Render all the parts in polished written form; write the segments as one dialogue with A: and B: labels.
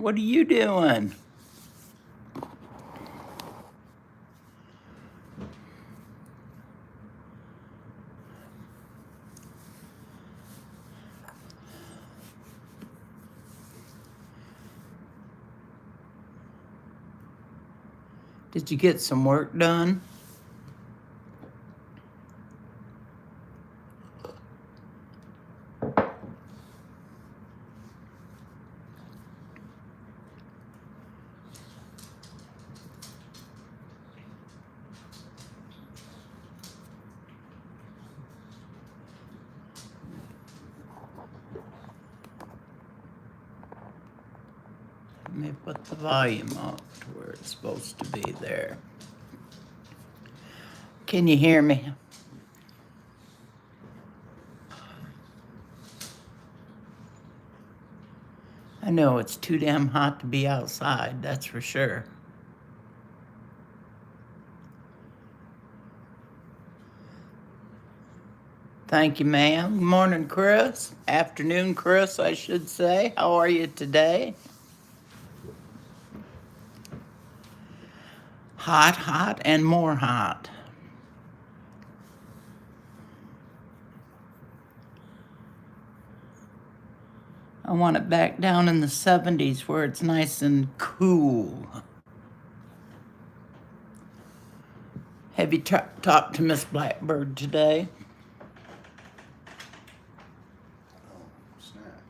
A: What are you doing? Did you get some work done? Let me put the volume up to where it's supposed to be there. Can you hear me? I know it's too damn hot to be outside, that's for sure. Thank you, ma'am. Good morning, Chris. Afternoon, Chris, I should say. How are you today? Hot, hot, and more hot. I want it back down in the 70s where it's nice and cool. Have you talked to Miss Blackbird today?
B: Oh, snap.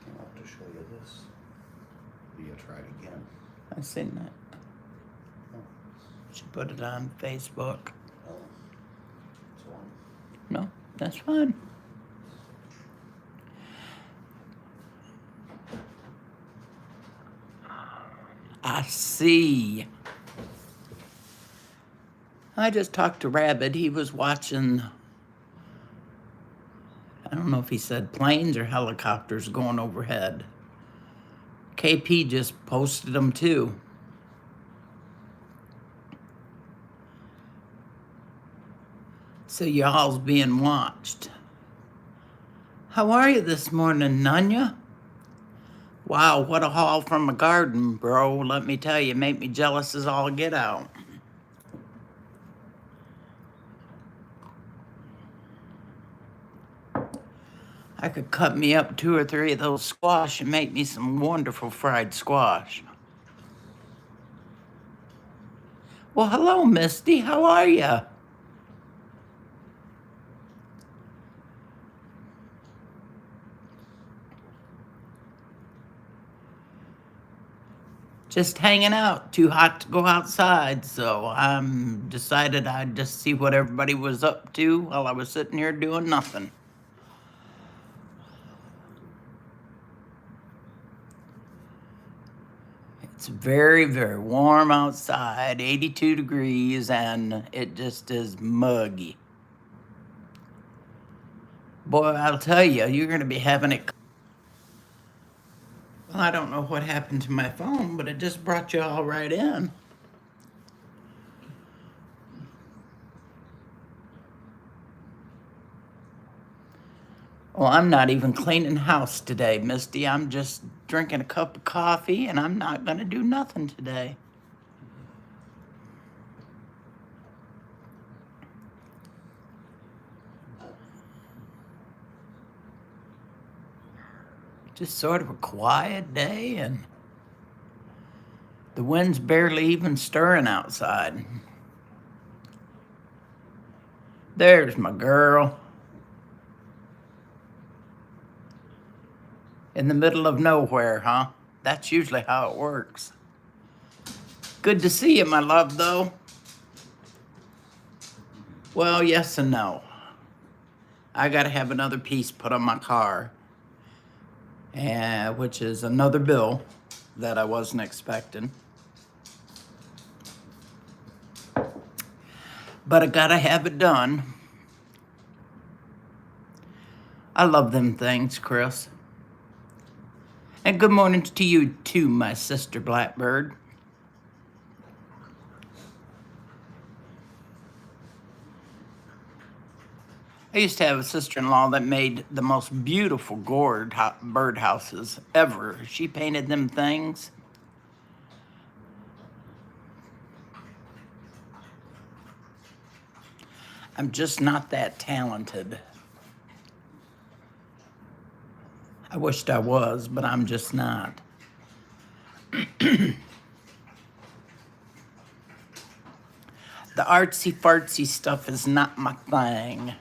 B: I'll have to show you this. You gotta try it again.
A: I seen that.
B: Oh,
A: She put it on Facebook.
B: oh. It's on.
A: No, that's fine. I see. I just talked to Rabbit. He was watching, I don't know if he said planes or helicopters going overhead. KP just posted them too. So y'all's being watched. How are you this morning, Nunya? Wow, what a haul from a garden, bro. Let me tell you, make me jealous as all get out. I could cut me up 2 or 3 of those squash and make me some wonderful fried squash. Well, hello, Misty. How are you? Just hanging out. Too hot to go outside, so I decided I'd just see what everybody was up to while I was sitting here doing nothing. It's very, very warm outside, 82 degrees, and it just is muggy. Boy, I'll tell you, you're going to be having it. Well, I don't know what happened to my phone, but it just brought you all right in. Well, I'm not even cleaning house today, Misty. I'm just drinking a cup of coffee, and I'm not going to do nothing today. Just sort of a quiet day, and the wind's barely even stirring outside. There's my girl. In the middle of nowhere, huh? That's usually how it works. Good to see you, my love, though. Well, yes and no. I gotta have another piece put on my car, which is another bill that I wasn't expecting. But I gotta have it done. I love them things, Chris. And good morning to you too, my sister Blackbird. I used to have a sister-in-law that made the most beautiful bird houses ever. She painted them things. I'm just not that talented. I wished I was, but I'm just not. The artsy fartsy stuff is not my thing.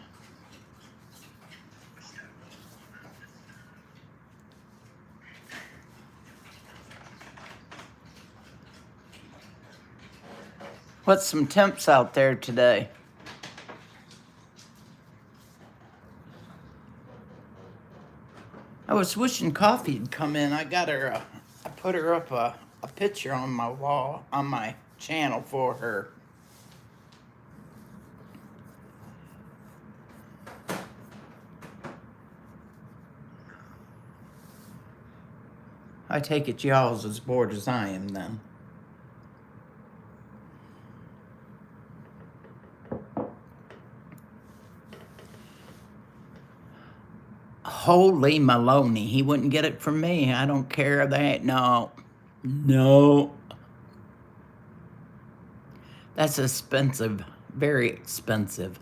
A: What's some temps out there today? I was wishing Coffee'd come in. I got her, I put her up a picture on my wall, on my channel for her. I take it y'all's as bored as I am then. Holy Maloney, he wouldn't get it from me. I don't care that. No. That's expensive, very expensive.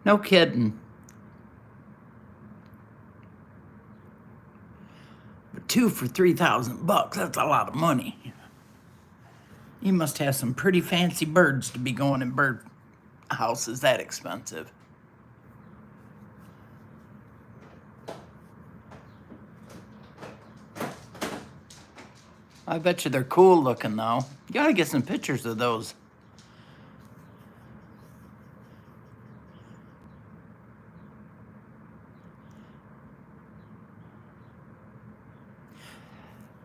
A: No kidding. But 2 for $3,000, that's a lot of money. You must have some pretty fancy birds to be going in bird houses that expensive. I bet you they're cool looking though. You gotta get some pictures of those.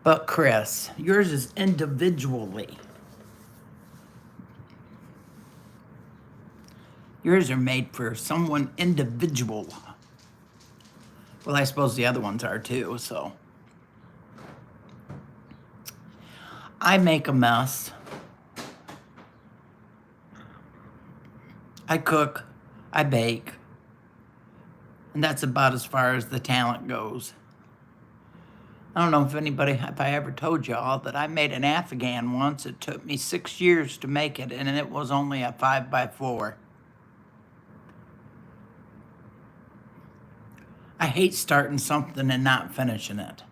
A: But Chris, yours is individually. Yours are made for someone individual. Well, I suppose the other ones are too, so. I make a mess. I cook, I bake, and that's about as far as the talent goes. I don't know if I ever told y'all that I made an Afghan once. It took me 6 years to make it, and it was only a 5x4. I hate starting something and not finishing it.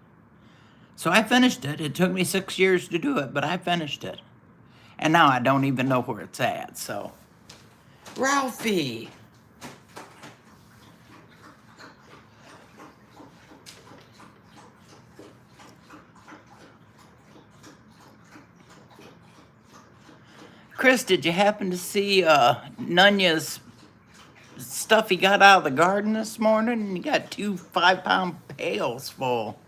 A: So I finished it. It took me 6 years to do it, but I finished it. And now I don't even know where it's at, so. Ralphie! Chris, did you happen to see Nunya's stuff he got out of the garden this morning? He got 2 5-pound pails full.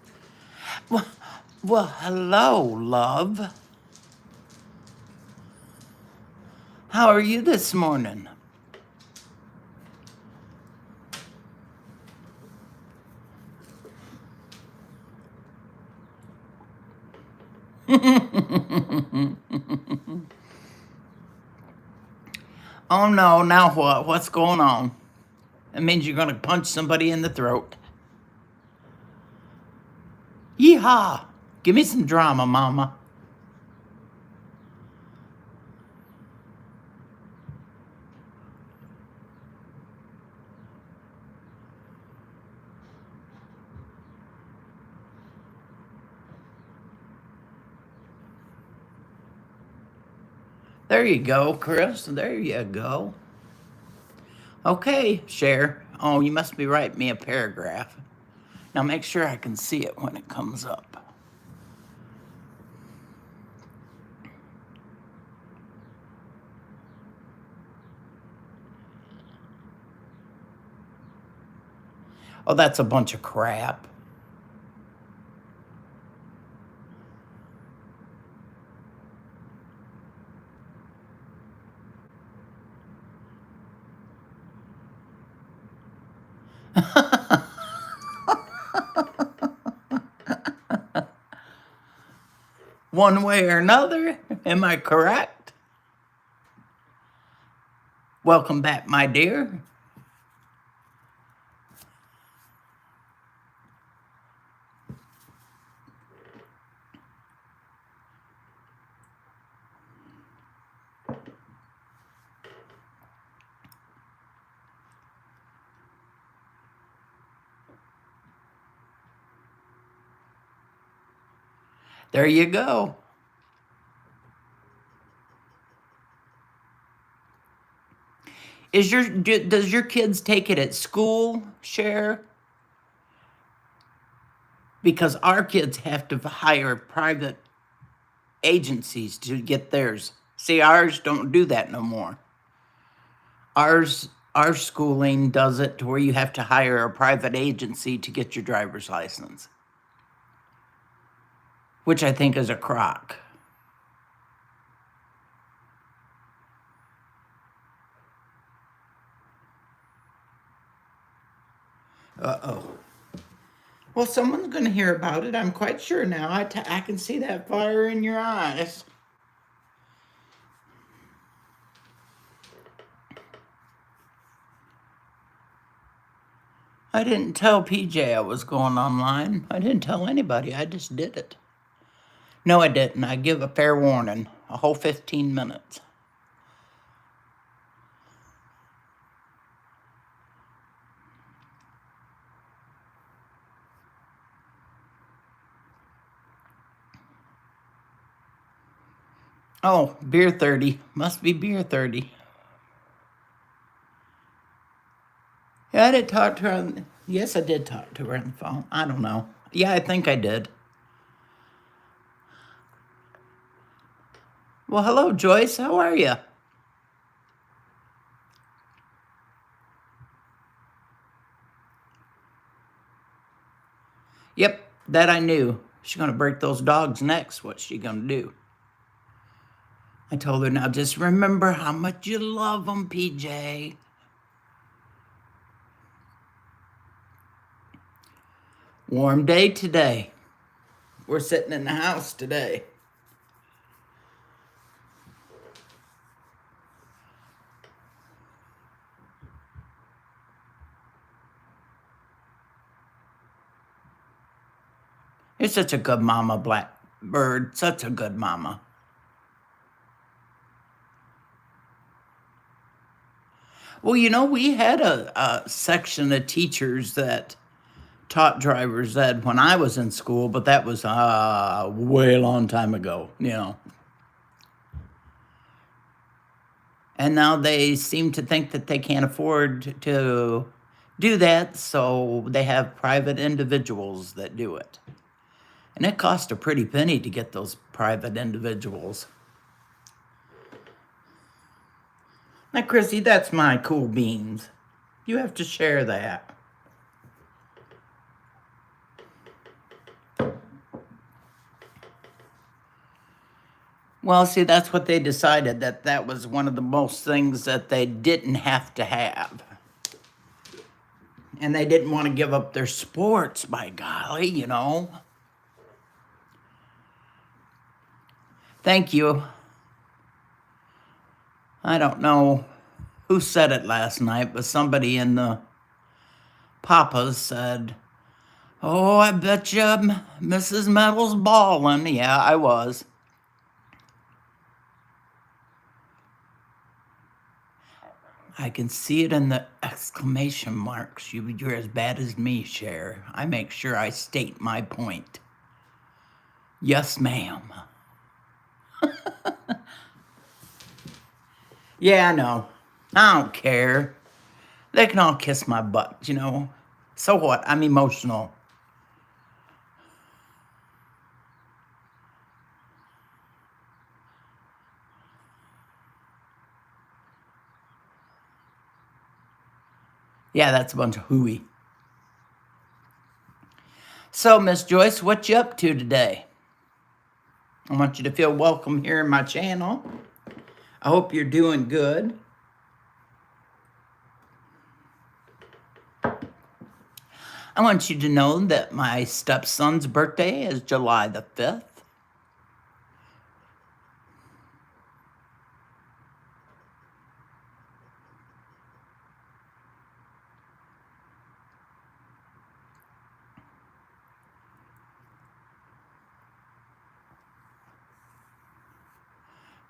A: Well, hello, love. How are you this morning? Oh no, now what? What's going on? That means you're gonna punch somebody in the throat. Yeehaw! Give me some drama, mama. There you go, Chris. There you go. Okay, share. Oh, you must be writing me a paragraph. Now make sure I can see it when it comes up. Oh, that's a bunch of crap. One way or another, am I correct? Welcome back, my dear. There you go. Does your kids take it at school, Cher? Because our kids have to hire private agencies to get theirs. See, ours don't do that no more. Our schooling does it to where you have to hire a private agency to get your driver's license, which I think is a crock. Uh-oh. Well, someone's going to hear about it. I'm quite sure now. I can see that fire in your eyes. I didn't tell PJ I was going online. I didn't tell anybody. I just did it. No, I didn't. I give a fair warning. A whole 15 minutes. Oh, beer 30. Must be beer 30. Yeah, I did talk to her on... Yes, I did talk to her on the phone. I don't know. Yeah, I think I did. Well, hello, Joyce. How are you? Yep, that I knew. She's going to break those dogs' necks. What's she going to do? I told her, now just remember how much you love them, PJ. Warm day today. We're sitting in the house today. You're such a good mama, Blackbird. Such a good mama. Well, you know, we had a section of teachers that taught driver's ed when I was in school, but that was way a long time ago, you know. And now they seem to think that they can't afford to do that, so they have private individuals that do it. And it costs a pretty penny to get those private individuals. Now, Chrissy, that's my cool beans. You have to share that. Well, see, that's what they decided, that was one of the most things that they didn't have to have. And they didn't want to give up their sports, by golly, you know. Thank you. I don't know who said it last night, but somebody in the Papas said, oh, I bet you Mrs.Metal's balling. Yeah, I was. I can see it in the exclamation marks. You're as bad as me, Cher. I make sure I state my point. Yes, ma'am. Yeah, I know. I don't care. They can all kiss my butt, you know. So what? I'm emotional. Yeah, that's a bunch of hooey. So, Miss Joyce, what you up to today? I want you to feel welcome here in my channel. I hope you're doing good. I want you to know that my stepson's birthday is July the 5th.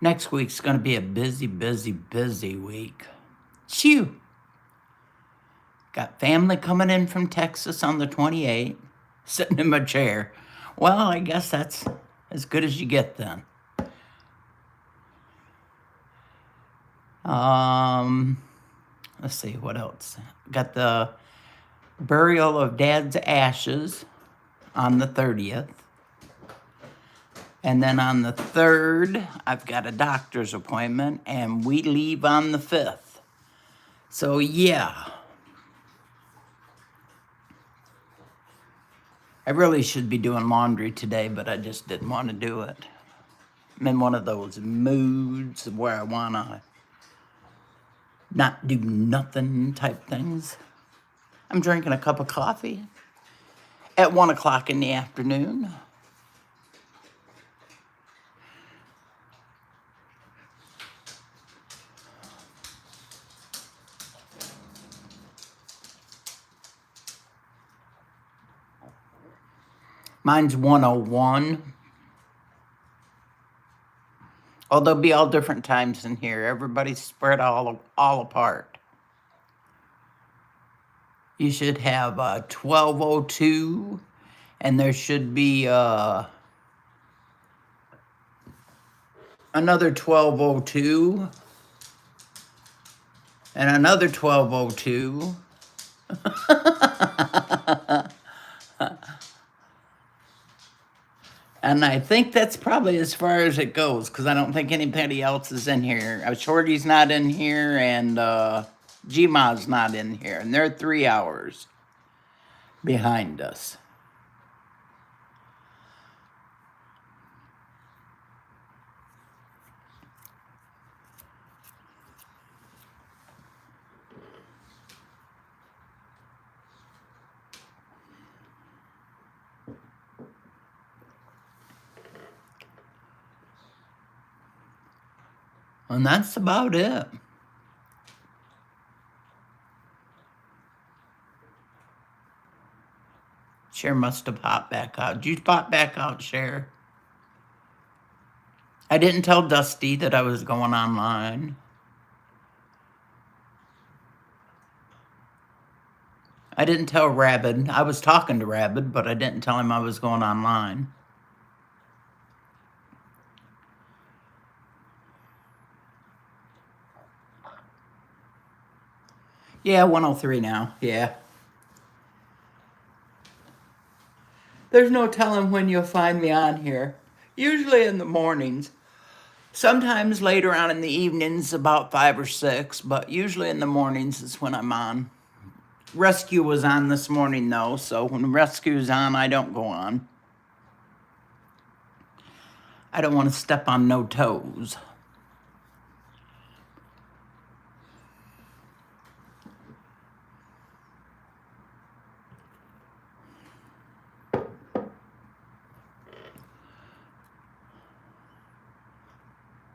A: Next week's going to be a busy, busy, busy week. Shoo! Got family coming in from Texas on the 28th, sitting in my chair. Well, I guess that's as good as you get then. Let's see, what else? Got the burial of Dad's ashes on the 30th. And then on the 3rd, I've got a doctor's appointment, and we leave on the 5th. So, yeah. I really should be doing laundry today, but I just didn't want to do it. I'm in one of those moods where I want to not do nothing type things. I'm drinking a cup of coffee at 1 o'clock in the afternoon. Mine's 101. Oh, there'll be all different times in here. Everybody's spread all apart. You should have 1202, and there should be another 1202, and another 1202. And I think that's probably as far as it goes, because I don't think anybody else is in here. Shorty's not in here, and G-Ma's not in here. And they're 3 hours behind us. And that's about it. Cher must have popped back out. Did you pop back out, Cher? I didn't tell Dusty that I was going online. I didn't tell Rabbit. I was talking to Rabbit, but I didn't tell him I was going online. Yeah, 103 now. Yeah. There's no telling when you'll find me on here. Usually in the mornings. Sometimes later on in the evenings, about 5 or 6, but usually in the mornings is when I'm on. Rescue was on this morning, though, so when Rescue's on, I don't go on. I don't want to step on no toes.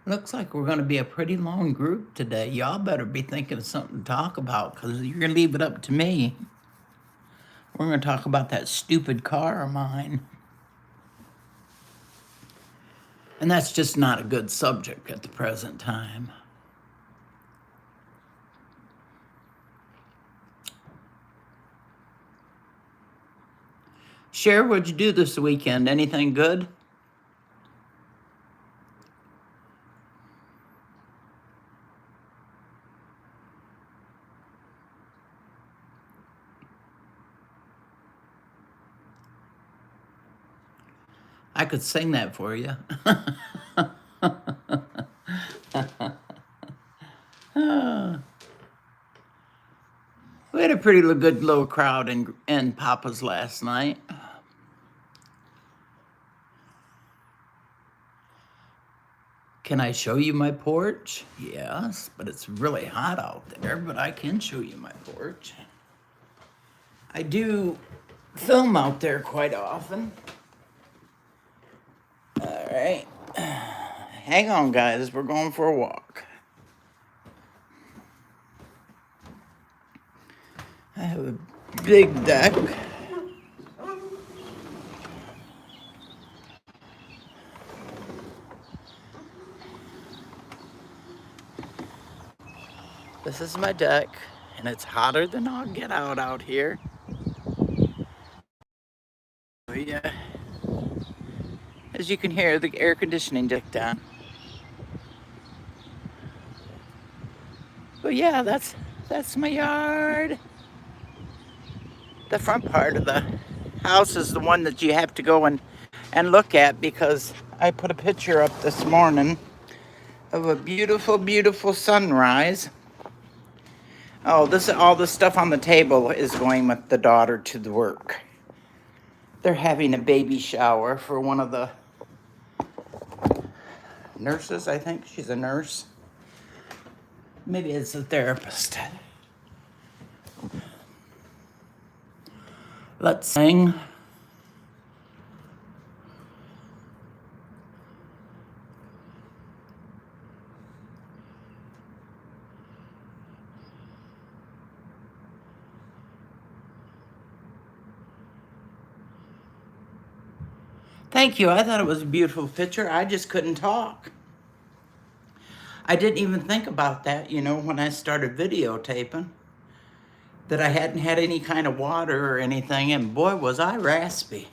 A: Looks like we're going to be a pretty long group today. Y'all better be thinking of something to talk about, because you're going to leave it up to me. We're going to talk about that stupid car of mine. And that's just not a good subject at the present time. Cher, what'd you do this weekend? Anything good? I could sing that for you. We had a pretty good little crowd in Papa's last night. Can I show you my porch? Yes, but it's really hot out there, but I can show you my porch. I do film out there quite often. All right. Hang on, guys. We're going for a walk. I have a big deck. This is my deck, and it's hotter than I'll get out here. Yeah. As you can hear, the air conditioning deck down. But yeah, that's my yard. The front part of the house is the one that you have to go and look at, because I put a picture up this morning of a beautiful, beautiful sunrise. Oh, all the stuff on the table is going with the daughter to the work. They're having a baby shower for one of the nurses, I think. She's a nurse. Maybe it's a therapist. Let's sing. Thank you. I thought it was a beautiful picture. I just couldn't talk. I didn't even think about that, when I started videotaping, that I hadn't had any kind of water or anything, and boy, was I raspy.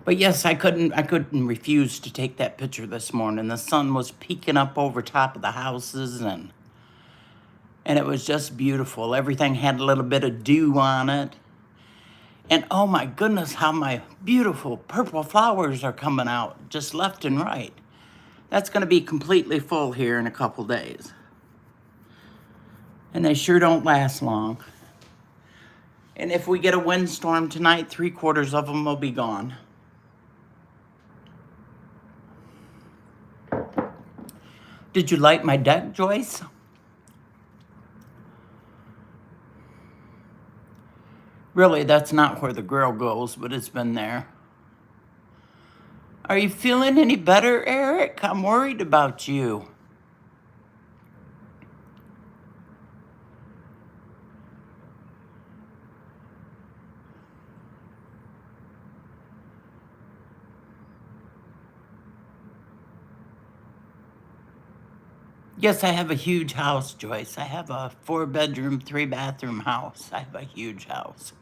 A: But yes, I couldn't refuse to take that picture this morning. The sun was peeking up over top of the houses, and it was just beautiful. Everything had a little bit of dew on it. And oh my goodness, how my beautiful purple flowers are coming out just left and right. That's going to be completely full here in a couple days. And they sure don't last long. And if we get a windstorm tonight, 3/4 of them will be gone. Did you like my deck, Joyce? Really, that's not where the grill goes, but it's been there. Are you feeling any better, Eric? I'm worried about you. Yes, I have a huge house, Joyce. I have a 4-bedroom, 3-bathroom house. I have a huge house.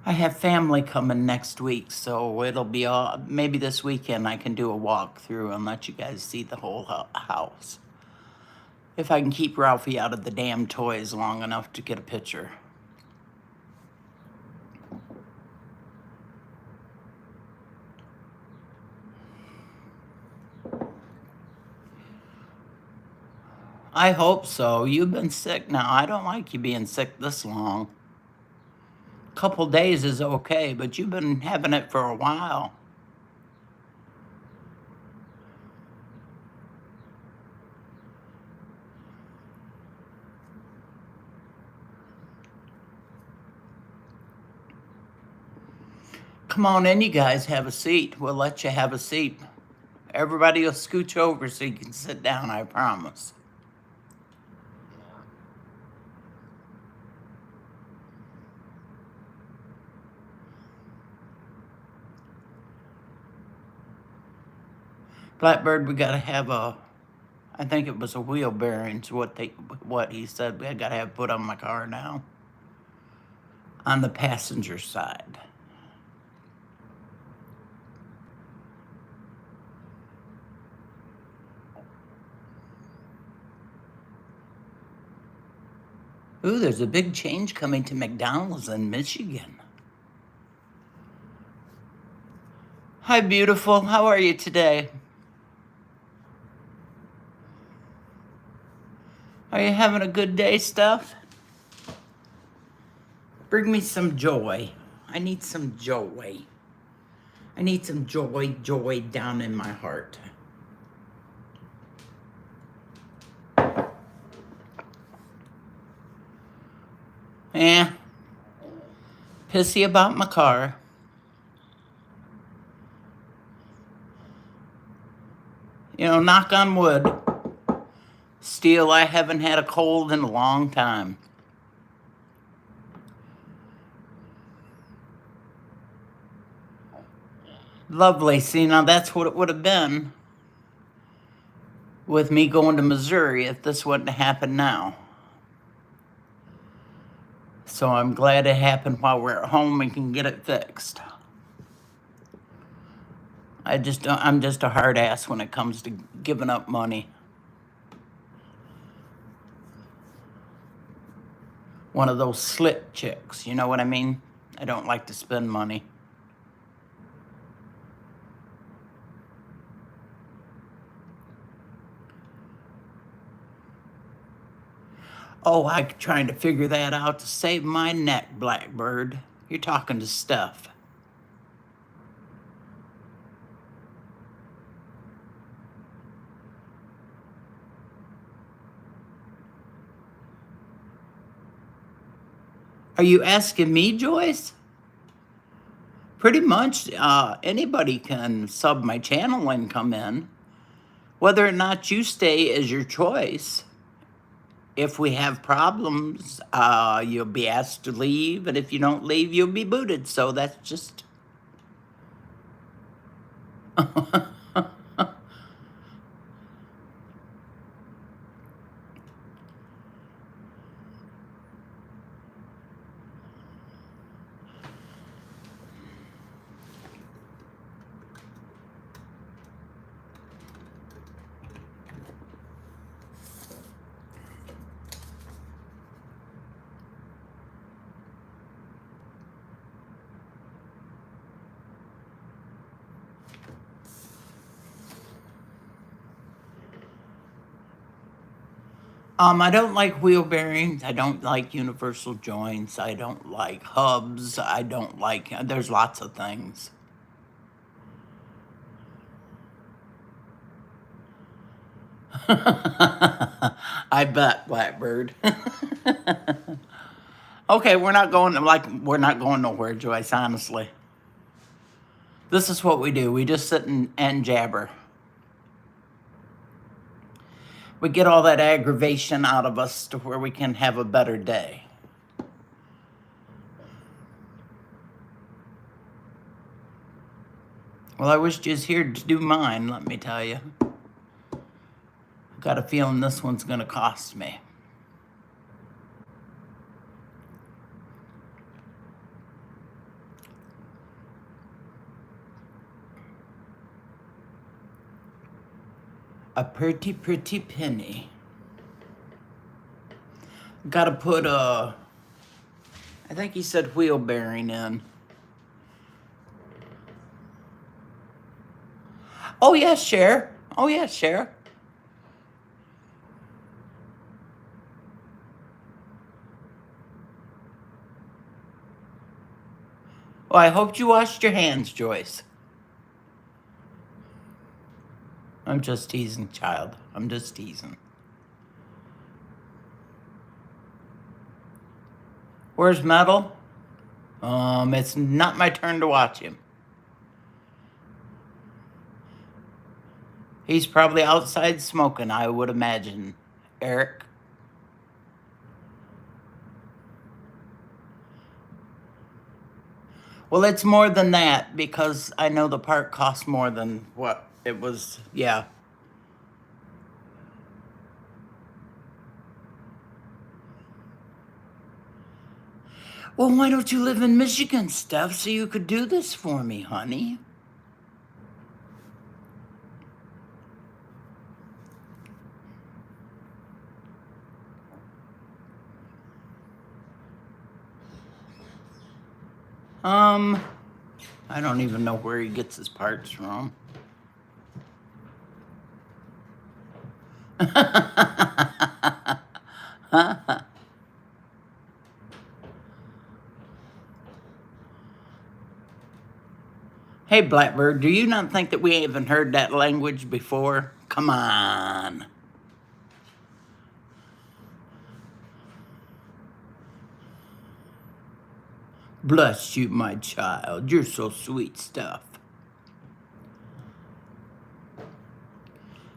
A: I have family coming next week, so it'll be maybe this weekend I can do a walkthrough and let you guys see the whole house. If I can keep Ralphie out of the damn toys long enough to get a picture. I hope so. You've been sick now. I don't like you being sick this long. Couple days is okay, but you've been having it for a while. Come on in, you guys, have a seat. We'll let you have a seat. Everybody will scooch over so you can sit down, I promise. Blackbird, we gotta have I think it was a wheel bearings, what he said we gotta have put on my car now. On the passenger side. Ooh, there's a big change coming to McDonald's in Michigan. Hi, beautiful. How are you today? Are you having a good day, Steph? Bring me some joy. I need some joy. I need some joy down in my heart. Yeah. Pissy about my car. You know, knock on wood. Still, I haven't had a cold in a long time. Lovely. See, now that's what it would have been with me going to Missouri if this wouldn't have happened now. So I'm glad it happened while we're at home and can get it fixed. I'm just a hard ass when it comes to giving up money. One of those slip chicks, you know what I mean? I don't like to spend money. Oh, I'm trying to figure that out to save my neck, Blackbird. You're talking to Steph. Are you asking me, Joyce? Pretty much anybody can sub my channel and come in. Whether or not you stay is your choice. If we have problems, you'll be asked to leave, and if you don't leave, you'll be booted. So that's just... I don't like wheel bearings. I don't like universal joints. I don't like hubs. I don't like... There's lots of things. I bet, Blackbird. Okay, we're not going nowhere, Joyce, honestly. This is what we do. We just sit and jabber. We get all that aggravation out of us to where we can have a better day. Well, I wish you was here to do mine, let me tell you. Got a feeling this one's gonna cost me. A pretty, pretty penny. Gotta put I think he said wheel bearing in. Oh, yes, Cher. Oh, yes, Cher. Well, I hope you washed your hands, Joyce. I'm just teasing, child. I'm just teasing. Where's Metal? It's not my turn to watch him. He's probably outside smoking, I would imagine. Eric? Well, it's more than that because I know the part cost more than what it was. Yeah. Well, why don't you live in Michigan, Steph, so you could do this for me, honey? I don't even know where he gets his parts from. Hey, Blackbird, do you not think that we haven't heard that language before? Come on. Bless you, my child. You're so sweet stuff.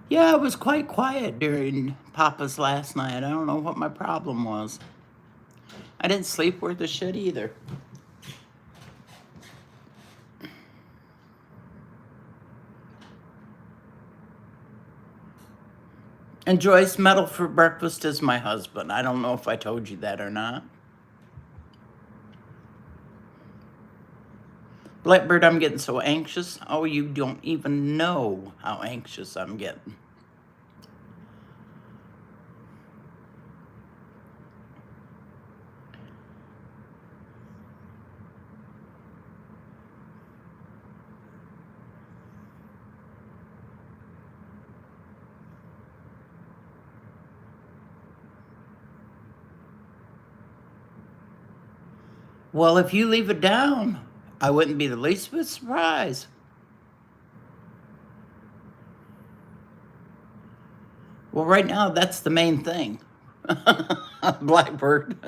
A: Yeah, I was quite quiet during Papa's last night. I don't know what my problem was. I didn't sleep worth a shit either. And Joyce Metal for breakfast is my husband. I don't know if I told you that or not. Blackbird, I'm getting so anxious. Oh, you don't even know how anxious I'm getting. Well, if you leave it down, I wouldn't be the least bit surprised. Well, right now, that's the main thing. Blackbird.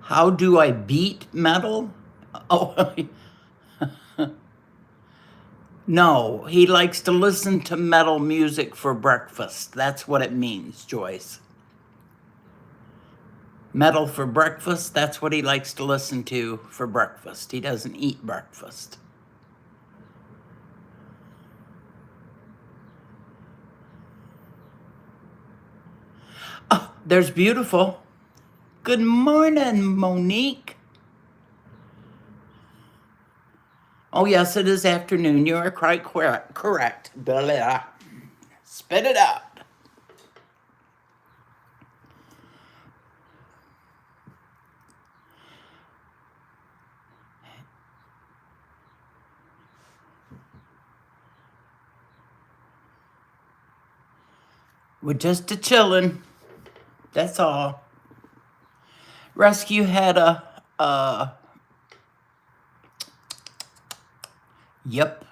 A: How do I beat metal? Oh, no, he likes to listen to metal music for breakfast. That's what it means, Joyce. Metal for breakfast, that's what he likes to listen to for breakfast. He doesn't eat breakfast. Oh, there's Beautiful. Good morning, Monique. Oh, yes, it is afternoon. You are quite correct. Blah. Spit it out. We're just a chillin'. That's all. Rescue had yep,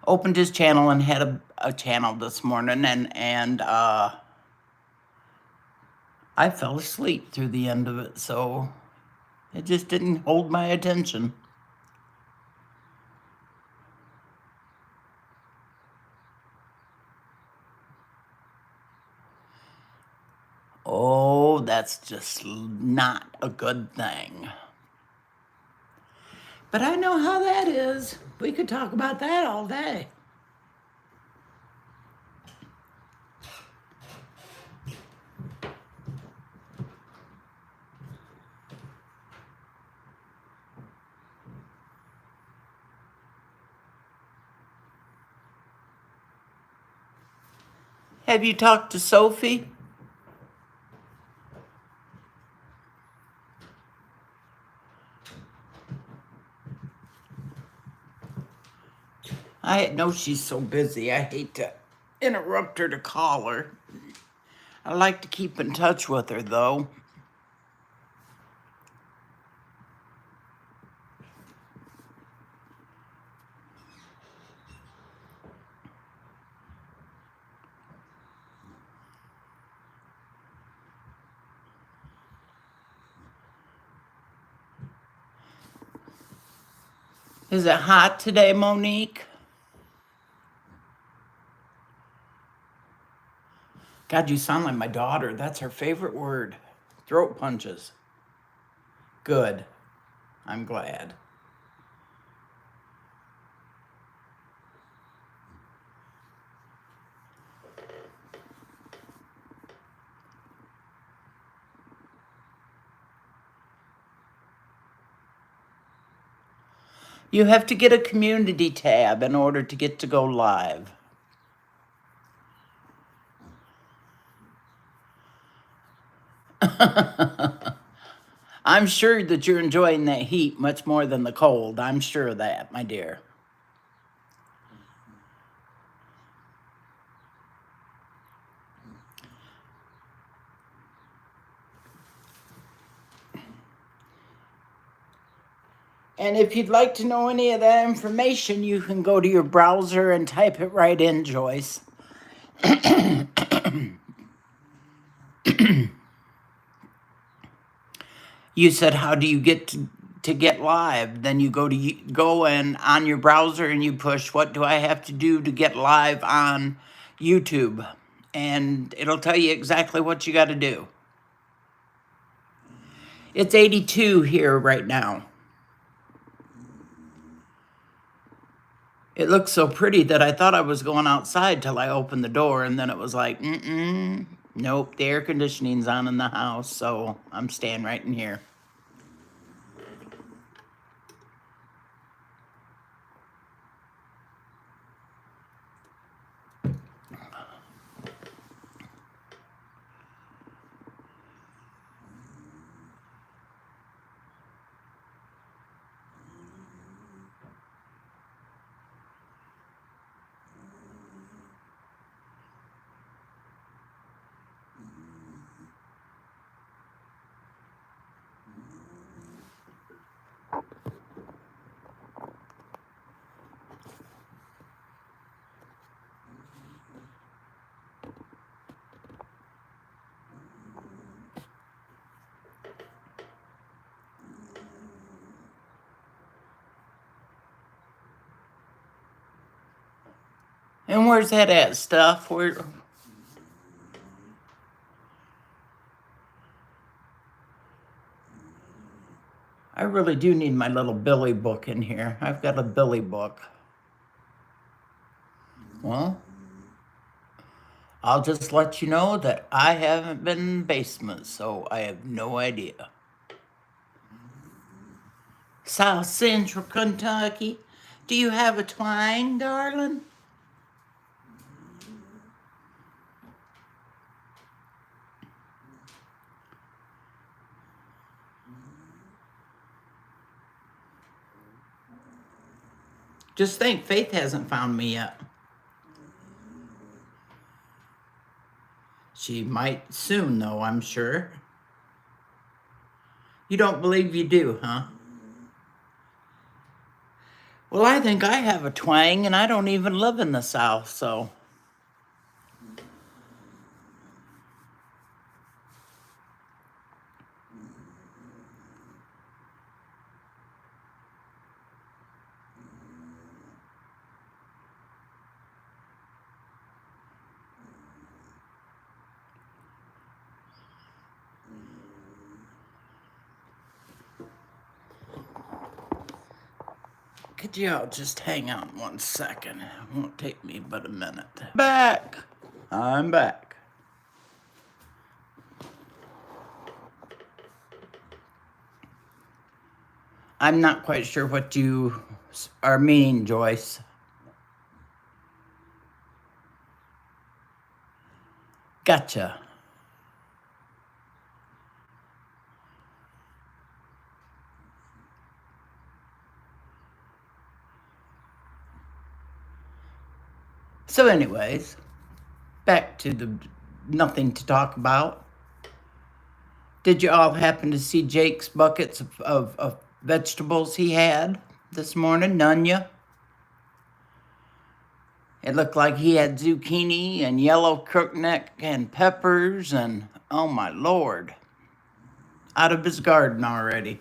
A: opened his channel and had a channel this morning, and I fell asleep through the end of it, so it just didn't hold my attention. Oh, that's just not a good thing. But I know how that is. We could talk about that all day. Have you talked to Sophie? I know she's so busy. I hate to interrupt her to call her. I like to keep in touch with her, though. Is it hot today, Monique? God, you sound like my daughter. That's her favorite word. Throat punches. Good. I'm glad. You have to get a community tab in order to get to go live. I'm sure that you're enjoying that heat much more than the cold. I'm sure of that, my dear. And if you'd like to know any of that information, you can go to your browser and type it right in, Joyce. You said, how do you get to get live? Then you go and on your browser and you push, what do I have to do to get live on YouTube? And it'll tell you exactly what you got to do. It's 82 here right now. It looks so pretty that I thought I was going outside till I opened the door, and then it was like, nope, the air conditioning's on in the house, so I'm staying right in here. And where's that at, stuff? I really do need my little Billy book in here. I've got a Billy book. Well, I'll just let you know that I haven't been in the basement, so I have no idea. South Central Kentucky, do you have a twang, darling? Just think, Faith hasn't found me yet. She might soon, though, I'm sure. You don't believe you do, huh? Well, I think I have a twang, and I don't even live in the South, so. Could y'all just hang on 1 second? It won't take me but a minute. Back! I'm back. I'm not quite sure what you are meaning, Joyce. Gotcha. So anyways, back to the nothing to talk about. Did you all happen to see Jake's buckets of vegetables he had this morning? None ya? It looked like he had zucchini and yellow crookneck and peppers and, oh my Lord, out of his garden already.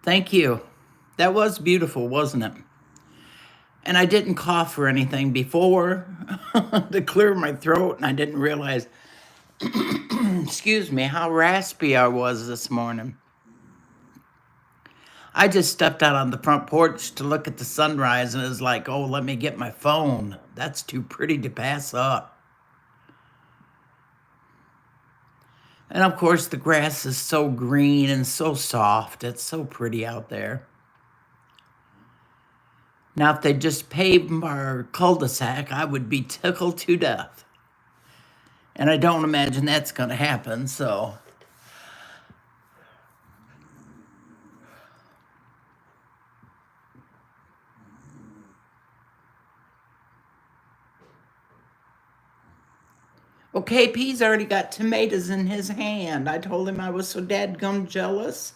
A: Thank you. That was beautiful, wasn't it? And I didn't cough or anything before to clear my throat, and I didn't realize, excuse me, how raspy I was this morning. I just stepped out on the front porch to look at the sunrise, and it was like, oh, let me get my phone. That's too pretty to pass up. And of course, the grass is so green and so soft. It's so pretty out there. Now, if they just paved our cul-de-sac, I would be tickled to death. And I don't imagine that's going to happen, so. Well, KP's already got tomatoes in his hand. I told him I was so dadgum jealous.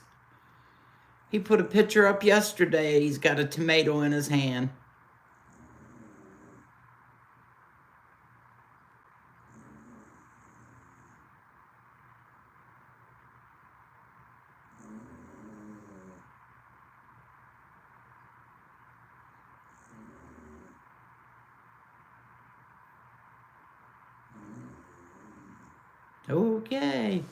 A: He put a picture up yesterday. He's got a tomato in his hand. Okay.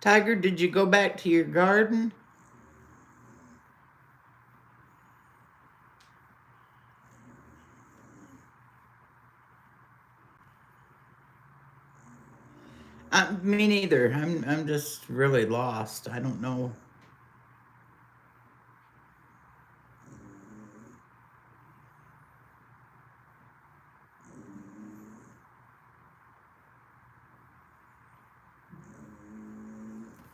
A: Tiger, did you go back to your garden? Me neither. I'm just really lost. I don't know.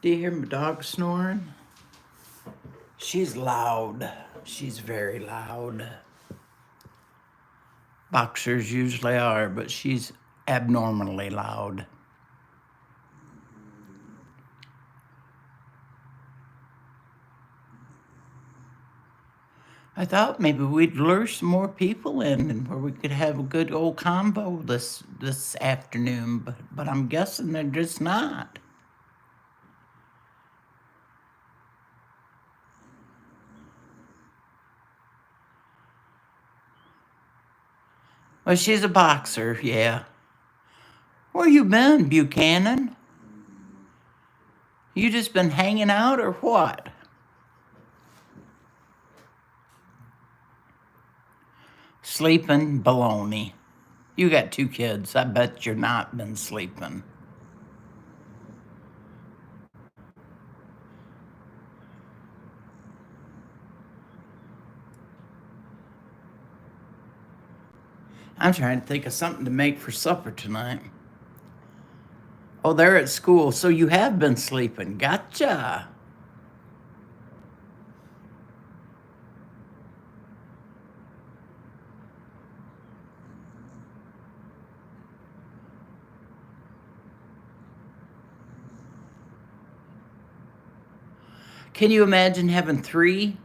A: Do you hear my dog snoring? She's loud. She's very loud. Boxers usually are, but she's abnormally loud. I thought maybe we'd lure some more people in and where we could have a good old combo this afternoon, but I'm guessing they're just not. Well, she's a boxer, yeah. Where you been, Buchanan? You just been hanging out or what? Sleeping? Baloney. You got 2 kids. I bet you're not been sleeping. I'm trying to think of something to make for supper tonight. Oh, they're at school, so you have been sleeping. Gotcha. Can you imagine having 3?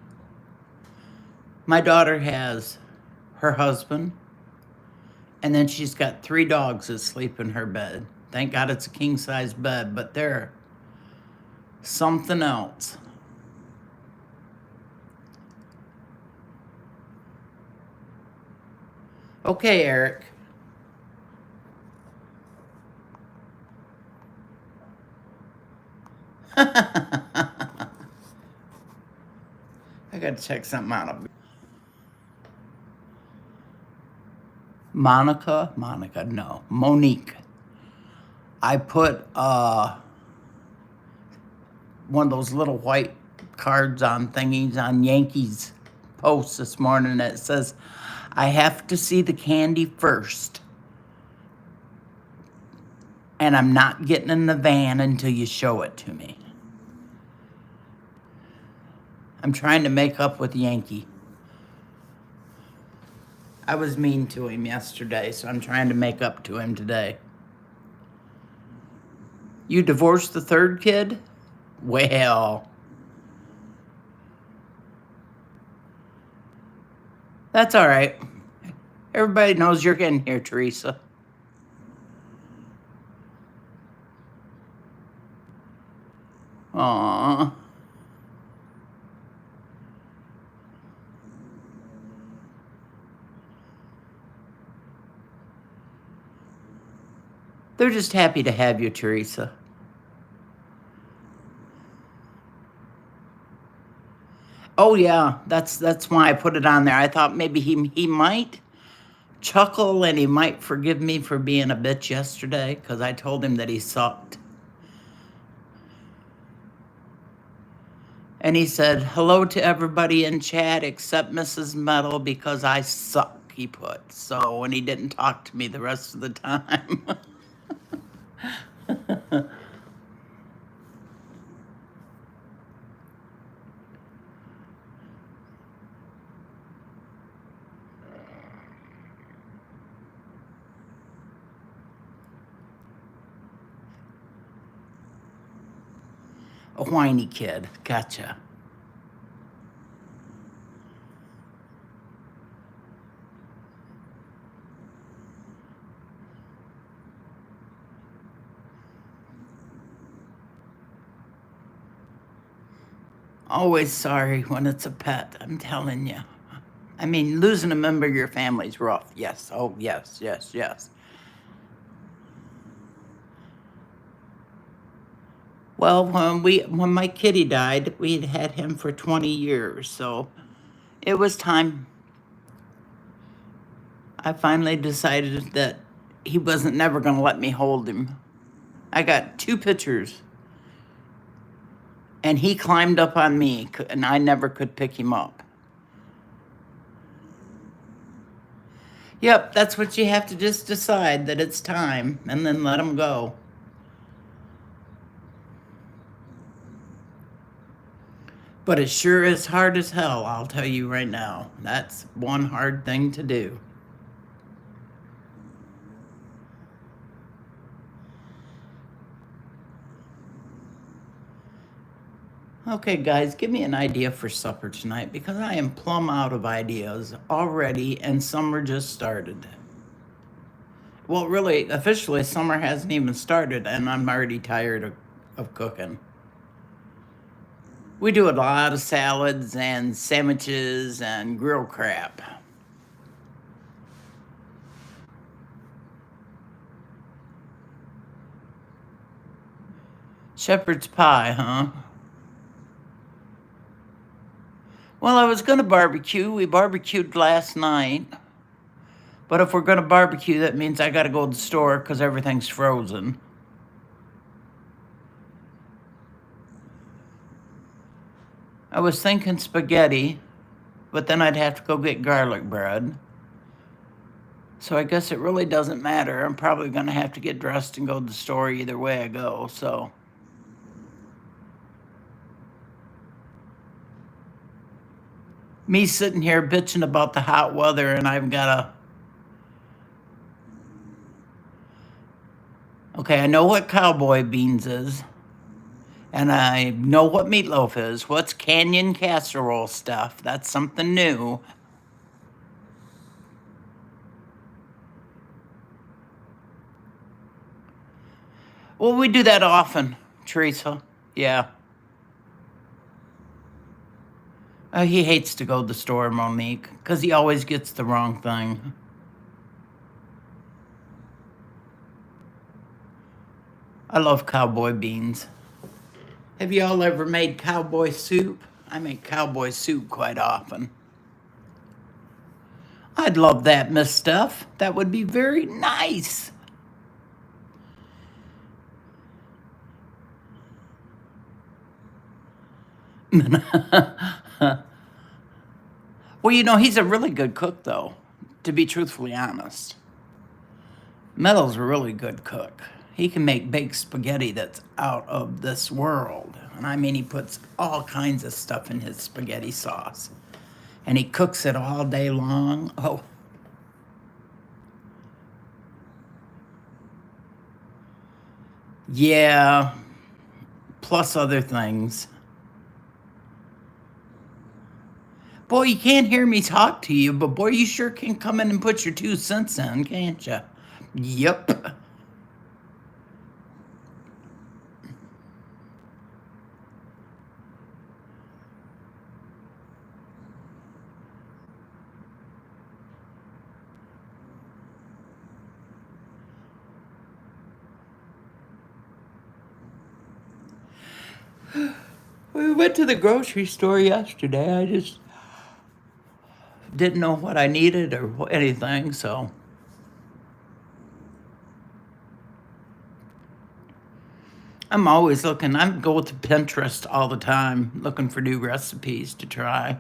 A: My daughter has her husband, and then she's got 3 dogs that sleep in her bed. Thank God it's a king-size bed, but they're something else. Okay, Eric. I gotta check something out. Monica, no, Monique. I put one of those little white cards on thingies on Yankees post this morning that says, I have to see the candy first. And I'm not getting in the van until you show it to me. I'm trying to make up with Yankee. I was mean to him yesterday, so I'm trying to make up to him today. You divorced the 3rd kid? Well, that's all right. Everybody knows you're getting here, Teresa. Aww. They're just happy to have you, Teresa. Oh yeah, that's why I put it on there. I thought maybe he might chuckle and he might forgive me for being a bitch yesterday because I told him that he sucked. And he said, hello to everybody in chat except Mrs.Metal because I suck, he put. So, and he didn't talk to me the rest of the time. A whiny kid. Gotcha. Always sorry when it's a pet, I'm telling you. I mean, losing a member of your family's rough. Yes. Oh, yes, yes, yes. Well, when my kitty died, we'd had him for 20 years, so it was time. I finally decided that he wasn't never going to let me hold him. I got 2 pictures, and he climbed up on me, and I never could pick him up. Yep, that's what you have to just decide, that it's time, and then let him go. But it sure is hard as hell, I'll tell you right now. That's one hard thing to do. Okay, guys, give me an idea for supper tonight because I am plumb out of ideas already, and summer just started. Well, really, officially, summer hasn't even started, and I'm already tired of cooking. We do a lot of salads and sandwiches and grill crap. Shepherd's pie, huh? Well, I was going to barbecue. We barbecued last night. But if we're going to barbecue, that means I got to go to the store because everything's frozen. I was thinking spaghetti, but then I'd have to go get garlic bread. So I guess it really doesn't matter. I'm probably going to have to get dressed and go to the store either way I go. So me sitting here bitching about the hot weather, and I've got okay, I know what cowboy beans is, and I know what meatloaf is. What's canyon casserole stuff? That's something new. Well, we do that often, Teresa. Yeah. He hates to go to the store, Monique, because he always gets the wrong thing. I love cowboy beans. Have y'all ever made cowboy soup? I make cowboy soup quite often. I'd love that, Miss Steph. That would be very nice. Well, you know, he's a really good cook, though, to be truthfully honest. Metal's a really good cook. He can make baked spaghetti that's out of this world. And I mean, he puts all kinds of stuff in his spaghetti sauce. And he cooks it all day long. Oh, yeah, plus other things. Boy, you can't hear me talk to you, but boy, you sure can come in and put your 2 cents in, can't you? Yep. We went to the grocery store yesterday. I just didn't know what I needed or anything, so I'm always looking. I go to Pinterest all the time looking for new recipes to try.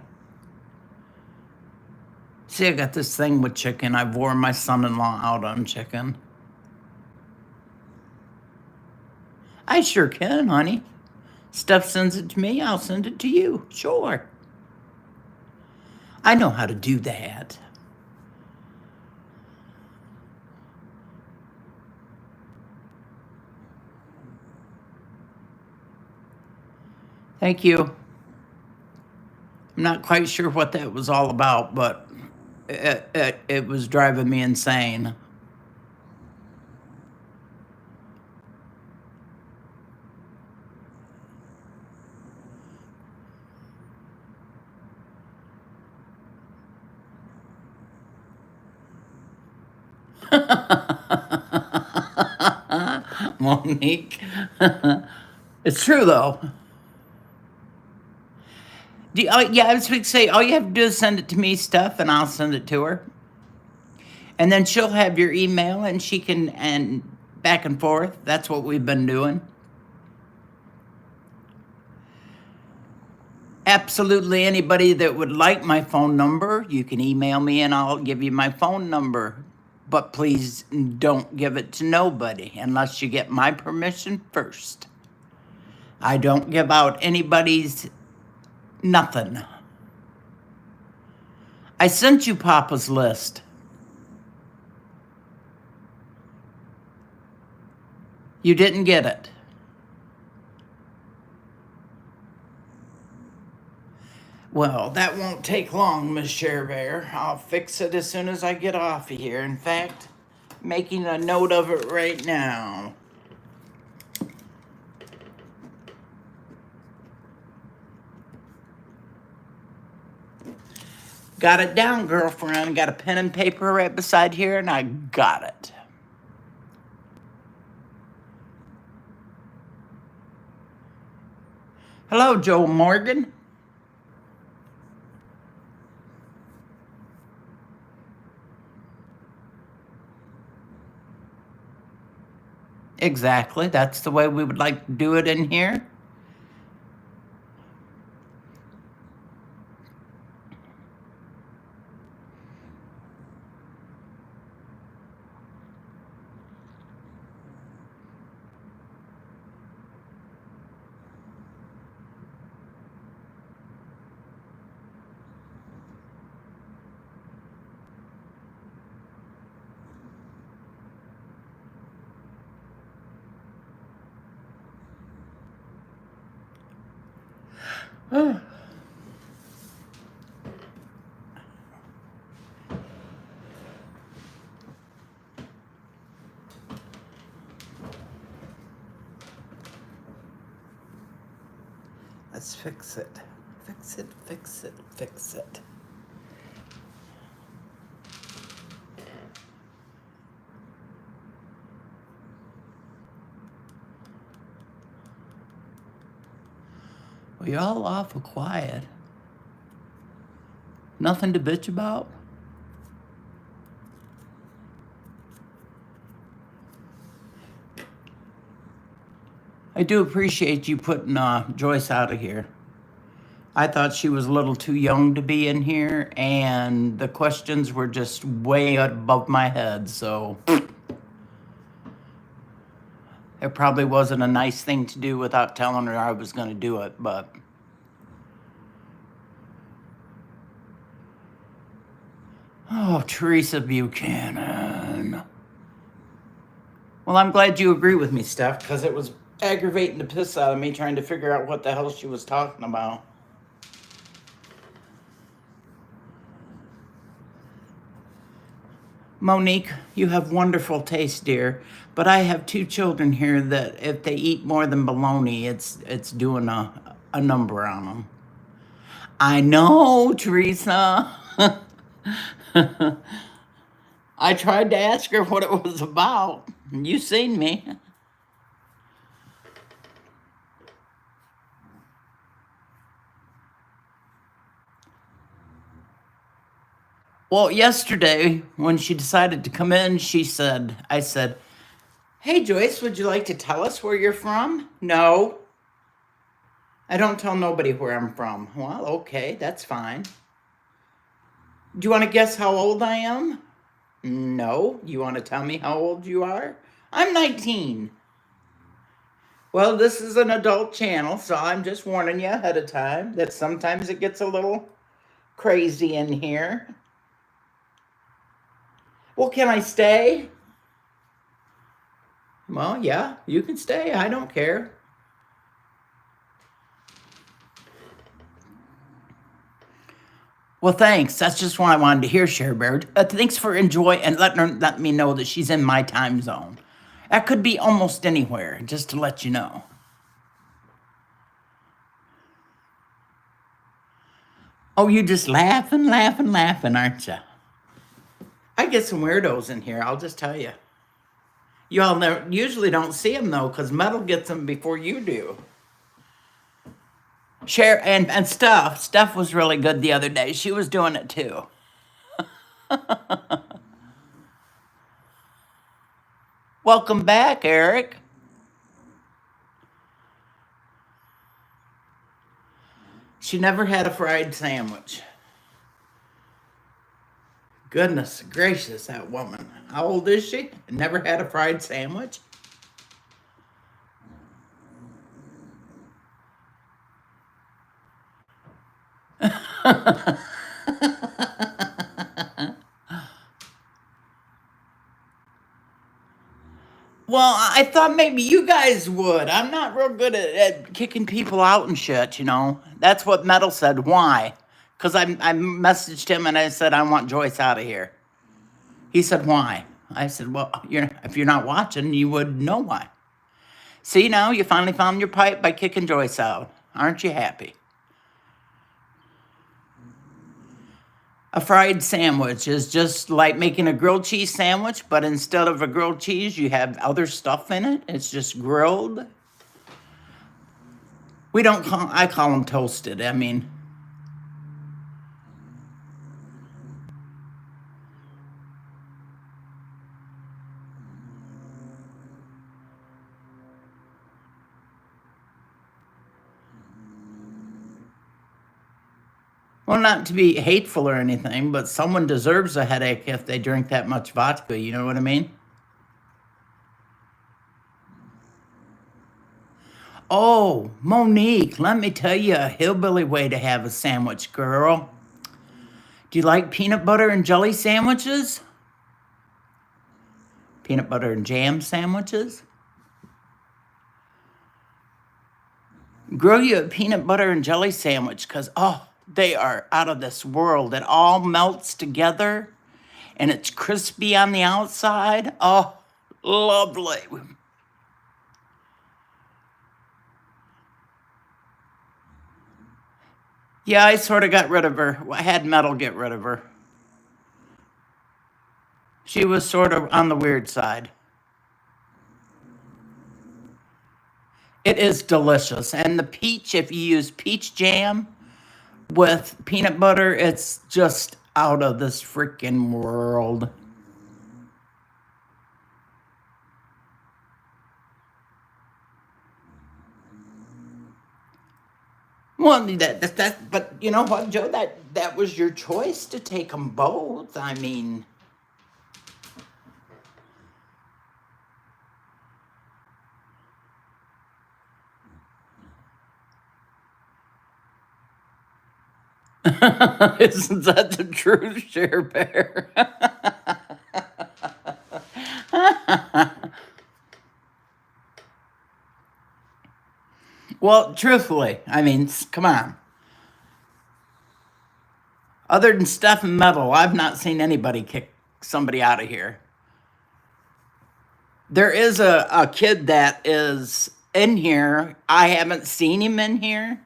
A: See, I got this thing with chicken. I've wore my son-in-law out on chicken. I sure can, honey. Steph sends it to me, I'll send it to you. Sure. I know how to do that. Thank you. I'm not quite sure what that was all about, but it was driving me insane. Monique. It's true, though. Yeah, I was going to say, all you have to do is send it to me, Steph, and I'll send it to her. And then she'll have your email and she can, and back and forth. That's what we've been doing. Absolutely anybody that would like my phone number, you can email me and I'll give you my phone number. But please don't give it to nobody unless you get my permission first. I don't give out anybody's nothing. I sent you Papa's list. You didn't get it. Well, that won't take long, Miss Bear. I'll fix it as soon as I get off of here. In fact, making a note of it right now. Got it down, girlfriend. Got a pen and paper right beside here, and I got it. Hello, Joe Morgan. Exactly. That's the way we would like to do it in here. Let's fix it. Fix it, fix it, fix it. Well, y'all awful quiet. Nothing to bitch about? I do appreciate you putting Joyce out of here. I thought she was a little too young to be in here, and the questions were just way above my head, so it probably wasn't a nice thing to do without telling her I was going to do it, but oh, Teresa Buchanan. Well, I'm glad you agree with me, Steph, because it was aggravating the piss out of me trying to figure out what the hell she was talking about. Monique, you have wonderful taste, dear, but I have two children here that if they eat more than bologna, it's doing a number on them. I know, Teresa. I tried to ask her what it was about. You seen me. Well, yesterday when she decided to come in, I said, hey, Joyce, would you like to tell us where you're from? No. I don't tell nobody where I'm from. Well, okay, that's fine. Do you want to guess how old I am? No. You want to tell me how old you are? I'm 19. Well, this is an adult channel, so I'm just warning you ahead of time that sometimes it gets a little crazy in here. Well, can I stay? Well, yeah, you can stay. I don't care. Well, thanks. That's just what I wanted to hear, Sharebird. Thanks for enjoy and let me know that she's in my time zone. That could be almost anywhere, just to let you know. Oh, you just laughing, laughing, laughing, aren't you? I get some weirdos in here, I'll just tell you. You all never, usually don't see them, though, because Metal gets them before you do. Share and Steph was really good the other day. She was doing it, too. Welcome back, Eric. She never had a fried sandwich. Goodness gracious, that woman. How old is she? Never had a fried sandwich? Well, I thought maybe you guys would. I'm not real good at kicking people out and shit, you know. That's what Metal said. Why? Because I messaged him and I said, I want Joyce out of here. He said, why? I said, well, if you're not watching, you would know why. See, now you finally found your pipe by kicking Joyce out. Aren't you happy? A fried sandwich is just like making a grilled cheese sandwich, but instead of a grilled cheese, you have other stuff in it. It's just grilled. I call them toasted. I mean, well, not to be hateful or anything, but someone deserves a headache if they drink that much vodka. You know what I mean? Oh, Monique, let me tell you a hillbilly way to have a sandwich, girl. Do you like peanut butter and jelly sandwiches? Peanut butter and jam sandwiches? Grill you a peanut butter and jelly sandwich because, oh, they are out of this world. It all melts together and it's crispy on the outside. Oh, lovely. Yeah, I sort of got rid of her. I had Metal get rid of her. She was sort of on the weird side. It is delicious. And the peach, if you use peach jam with peanut butter, it's just out of this freaking world. Well, but you know what, Joe? That was your choice to take them both. I mean, isn't that the truth, Share Bear? Well, truthfully, I mean, come on. Other than Steph and Metal, I've not seen anybody kick somebody out of here. There is a kid that is in here. I haven't seen him in here,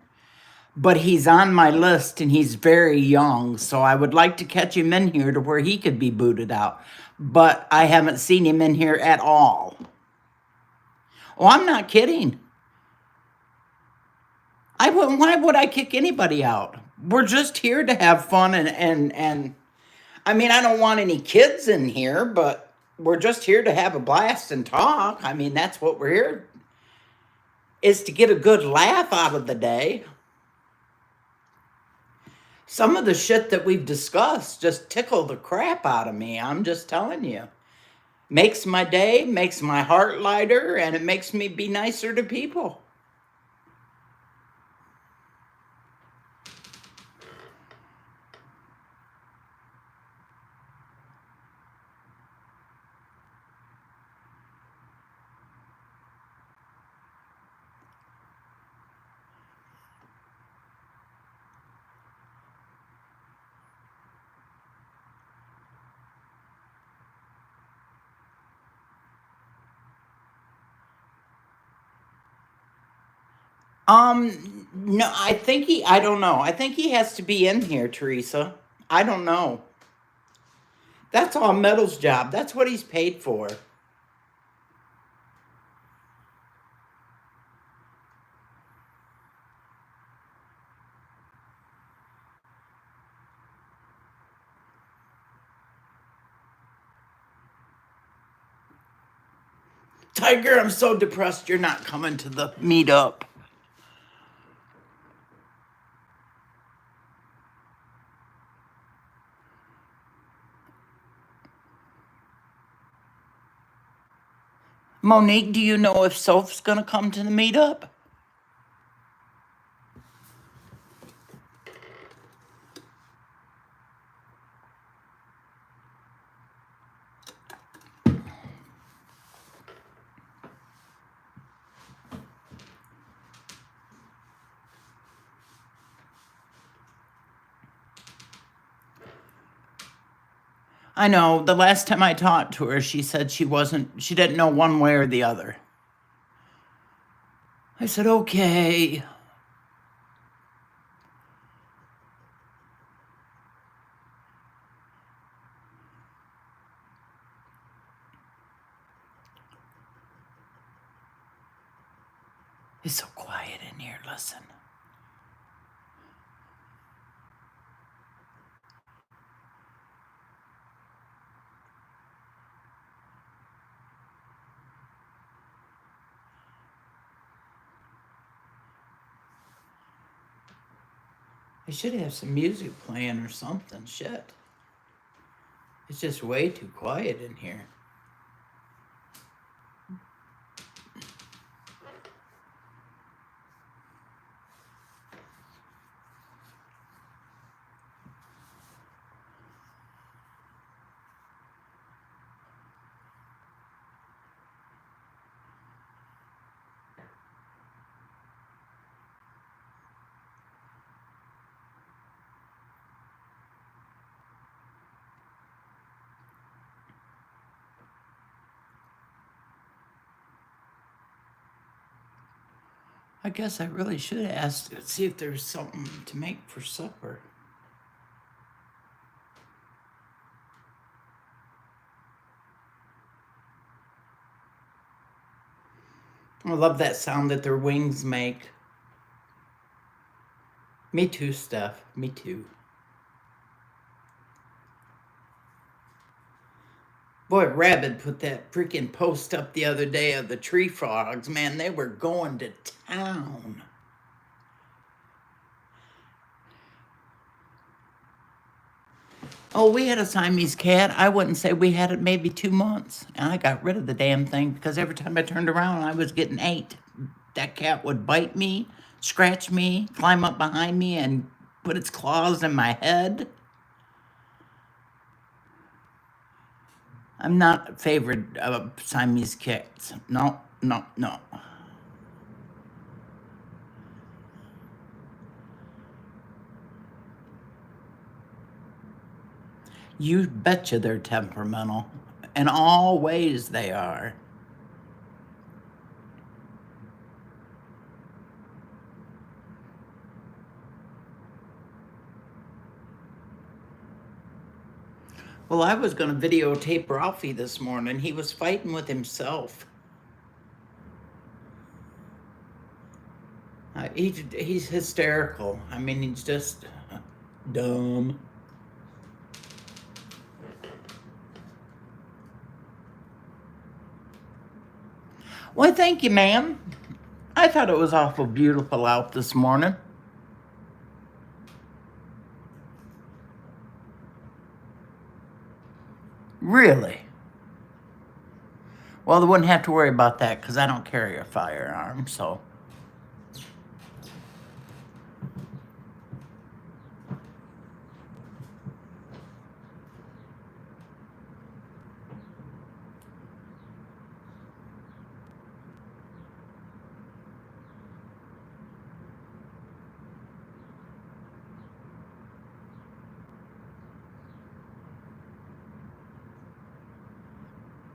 A: but he's on my list and he's very young. So I would like to catch him in here to where he could be booted out. But I haven't seen him in here at all. Oh, I'm not kidding. Why would I kick anybody out? We're just here to have fun and I mean, I don't want any kids in here, but we're just here to have a blast and talk. I mean, that's what we're here is to get a good laugh out of the day. Some of the shit that we've discussed just tickle the crap out of me. I'm just telling you. Makes my day, makes my heart lighter, and it makes me be nicer to people. No, I don't know. I think he has to be in here, Teresa. I don't know. That's all Metal's job. That's what he's paid for. Tiger, I'm so depressed you're not coming to the meetup. Monique, do you know if Soph's gonna come to the meetup? I know, the last time I talked to her, she said she didn't know one way or the other. I said, okay. It's so quiet in here, listen. I should have some music playing or something, shit. It's just way too quiet in here. I guess I really should ask, see if there's something to make for supper. I love that sound that their wings make. Me too, Steph. Me too. Boy, Rabbit put that freaking post up the other day of the tree frogs. Man, they were going to town. Oh, we had a Siamese cat. I wouldn't say we had it maybe 2 months. And I got rid of the damn thing because every time I turned around, I was getting ate. That cat would bite me, scratch me, climb up behind me, and put its claws in my head. I'm not a favorite of Siamese cats. No, no, no. You betcha they're temperamental. In all ways they are. Well, I was going to videotape Ralphie this morning. He was fighting with himself. He's hysterical. I mean, he's just dumb. Well, thank you, ma'am. I thought it was awful beautiful out this morning. Really? Well, they wouldn't have to worry about that because I don't carry a firearm, so.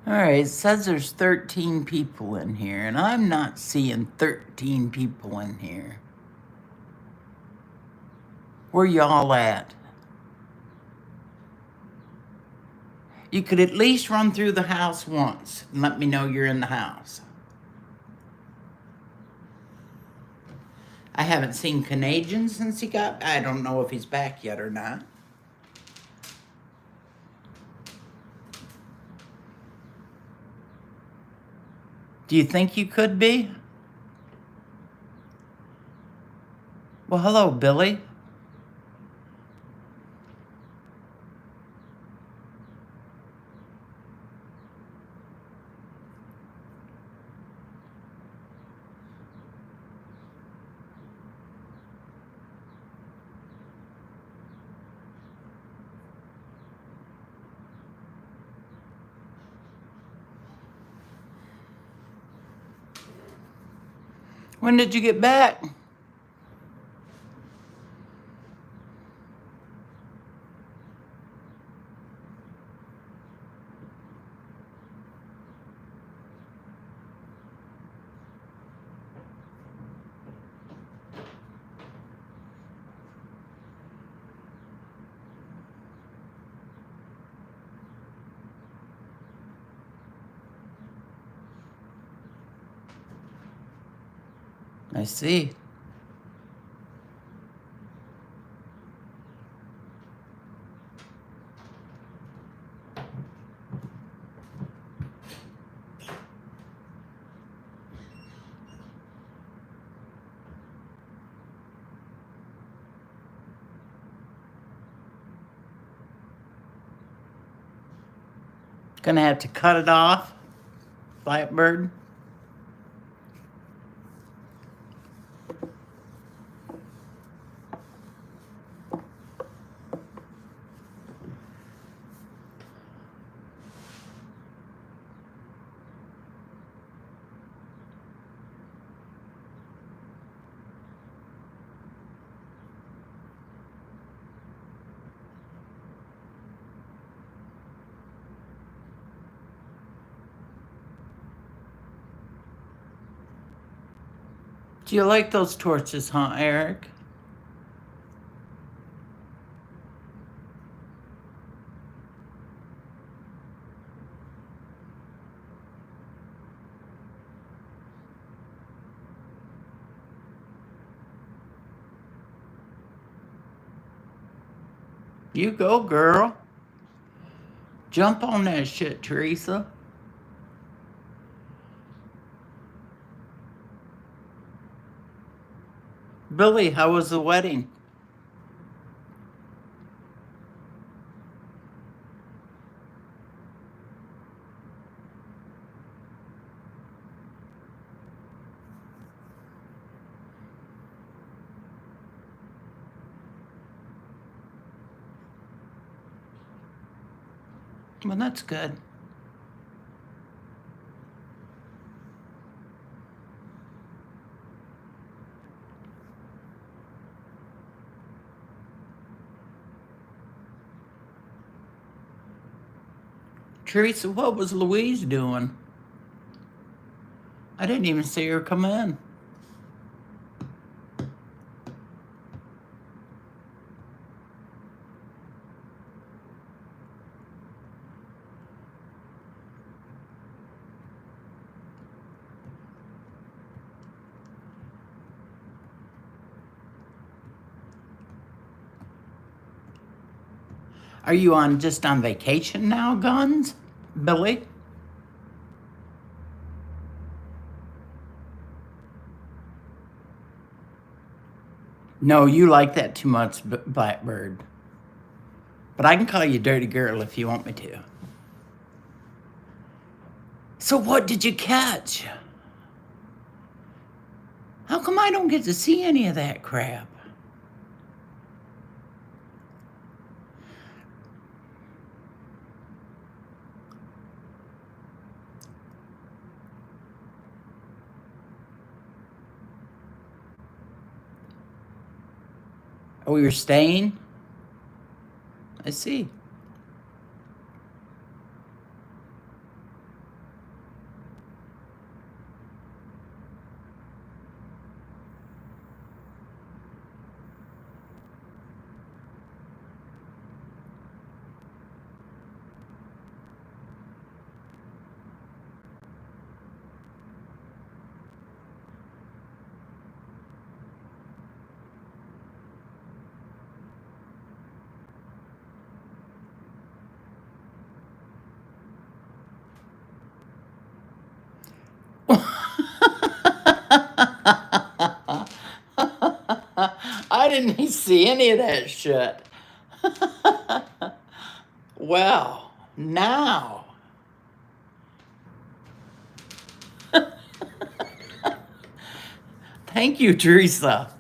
A: All right, it says there's 13 people in here, and I'm not seeing 13 people in here. Where y'all at? You could at least run through the house once and let me know you're in the house. I haven't seen Canadian since he got. I don't know if he's back yet or not. Do you think you could be? Well, hello, Billy. When did you get back? I see. Gonna have to cut it off, Blackbird. Do you like those torches, huh, Eric? You go, girl. Jump on that shit, Teresa. Billy, how was the wedding? Well, that's good. Teresa, what was Louise doing? I didn't even see her come in. Are you just on vacation now, Guns? Billy? No, you like that too much, Blackbird. But I can call you dirty girl if you want me to. So what did you catch? How come I don't get to see any of that crap? Oh, you're staying? I see. I didn't see any of that shit. Well, now. Thank you, Teresa.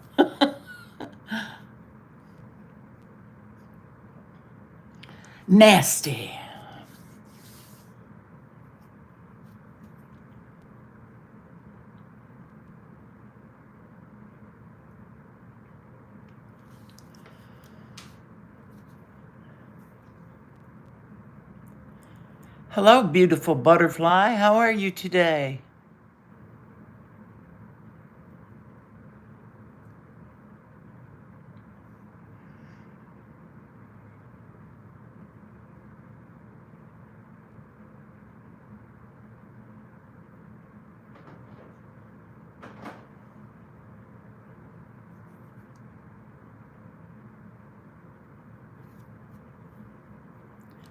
A: Nasty. Hello, beautiful butterfly. How are you today?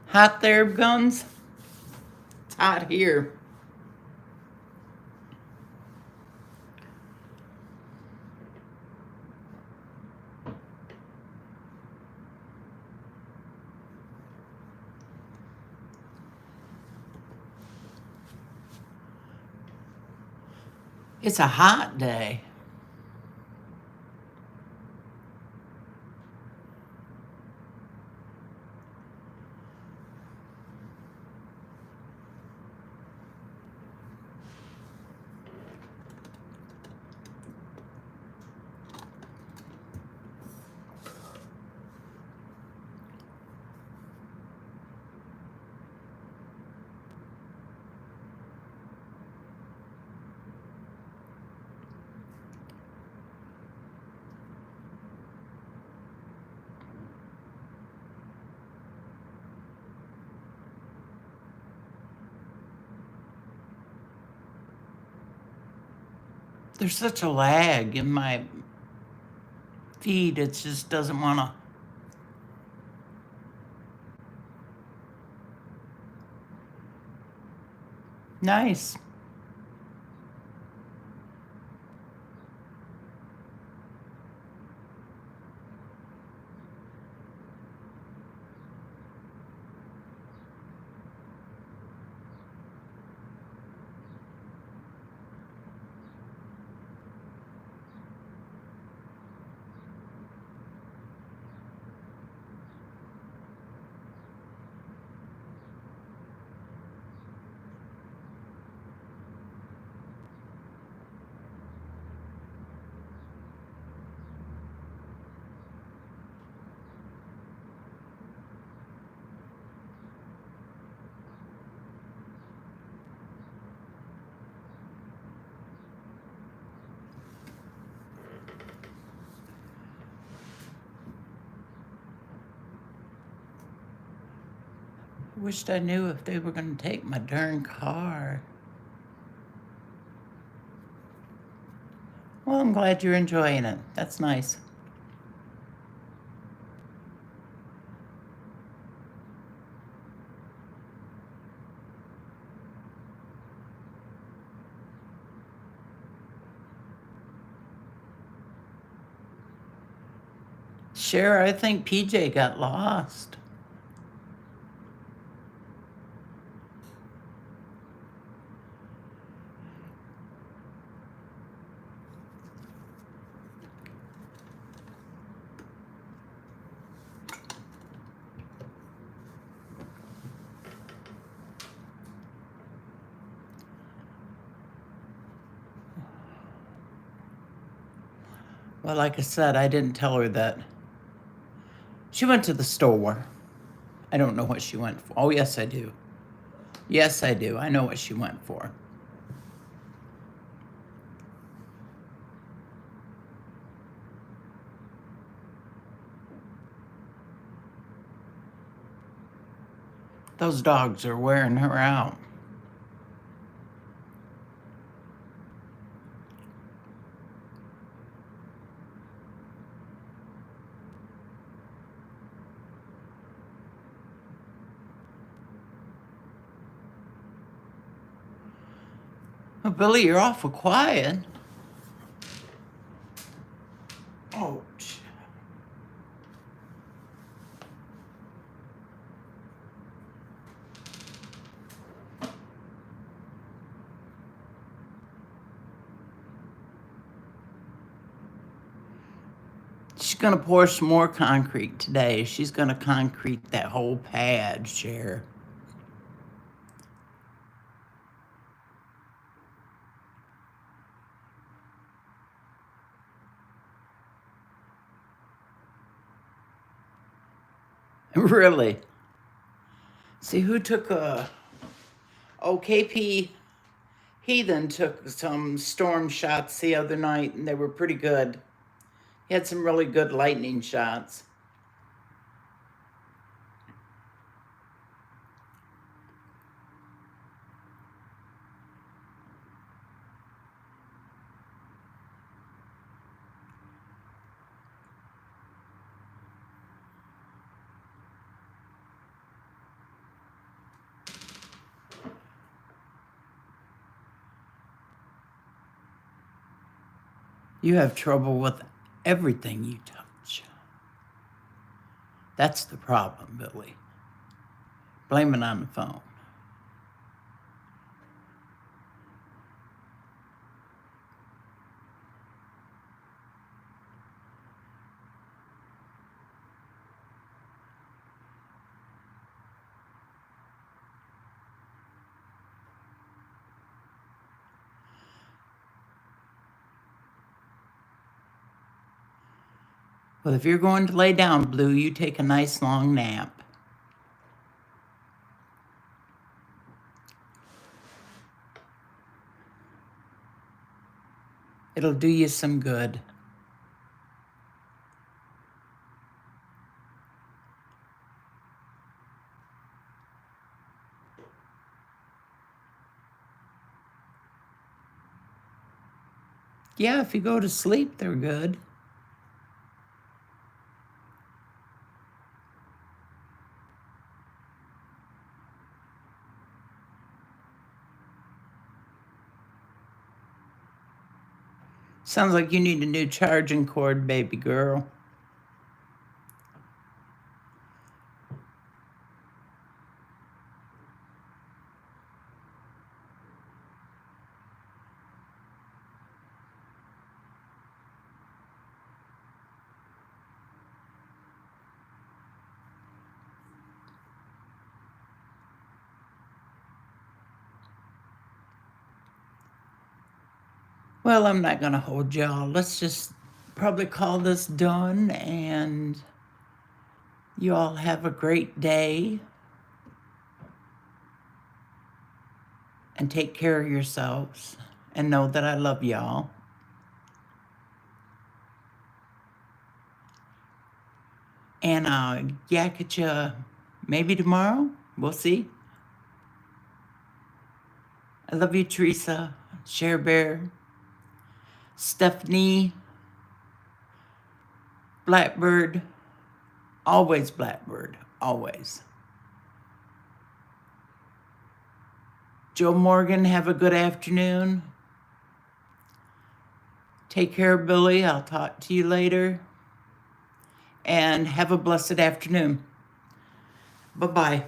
A: Hot there, Guns? It's hot here. It's a hot day. There's such a lag in my feed. It just doesn't want to. Nice. Wished I knew if they were going to take my darn car. Well, I'm glad you're enjoying it. That's nice. Sure, I think PJ got lost. Well, like I said, I didn't tell her that. She went to the store. I don't know what she went for. Oh, yes, I do. Yes, I do. I know what she went for. Those dogs are wearing her out. Oh, Billy, you're awful quiet. Ouch. She's gonna pour some more concrete today. She's gonna concrete that whole pad, Cher. Really? See, who took a... Oh, KP Heathen took some storm shots the other night, and they were pretty good. He had some really good lightning shots. You have trouble with everything you touch. That's the problem, Billy. Blame it on the phone. Well, if you're going to lay down, Blue, you take a nice long nap. It'll do you some good. Yeah, if you go to sleep, they're good. Sounds like you need a new charging cord, baby girl. Well, I'm not going to hold y'all. Let's just probably call this done, and you all have a great day. And take care of yourselves. And know that I love y'all. And I'll yak at you maybe tomorrow. We'll see. I love you, Teresa, Cher Bear, Stephanie, Blackbird, always Blackbird, always. Joe Morgan, have a good afternoon. Take care, Billy. I'll talk to you later. And have a blessed afternoon. Bye-bye.